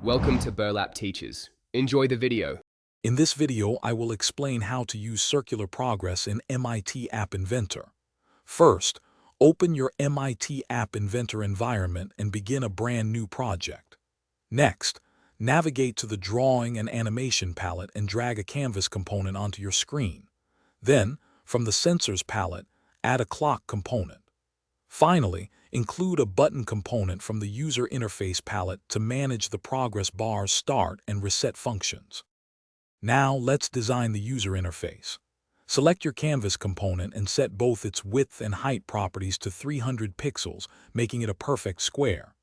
Welcome to Burlap Teachers. Enjoy the video. In this video, I will explain how to use circular progress in MIT App Inventor. First, open your MIT App Inventor environment and begin a brand new project. Next, navigate to the Drawing and Animation palette and drag a canvas component onto your screen. Then, from the Sensors palette, add a clock component. Finally, include a button component from the User Interface palette to manage the progress bar's start and reset functions. Now let's design the user interface. Select your canvas component and set both its width and height properties to 300 pixels, making it a perfect square.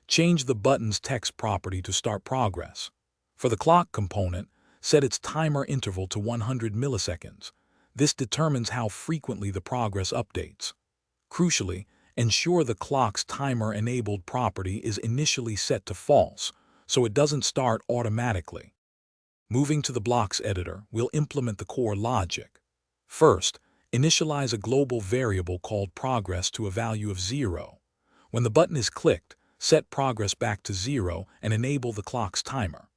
Change the button's text property to start progress. For the clock component, set its timer interval to 100 milliseconds. This determines how frequently the progress updates. Crucially, ensure the clock's timer-enabled property is initially set to false, so it doesn't start automatically. Moving to the blocks editor, we'll implement the core logic. First, initialize a global variable called progress to a value of 0. When the button is clicked, set progress back to 0 and enable the clock's timer.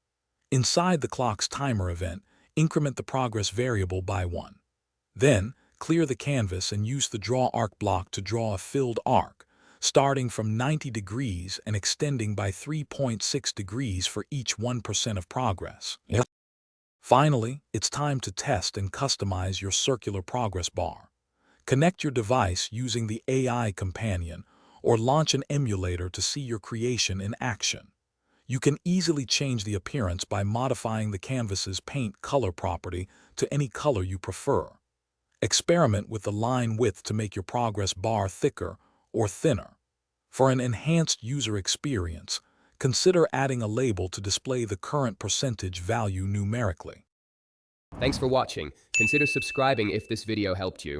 Inside the clock's timer event, increment the progress variable by 1. Then, clear the canvas and use the Draw Arc block to draw a filled arc, starting from 90 degrees and extending by 3.6 degrees for each 1% of progress. Finally, it's time to test and customize your circular progress bar. Connect your device using the AI companion or launch an emulator to see your creation in action. You can easily change the appearance by modifying the canvas's paint color property to any color you prefer. Experiment with the line width to make your progress bar thicker or thinner. For an enhanced user experience, consider adding a label to display the current percentage value numerically. Thanks for watching. Consider subscribing if this video helped you.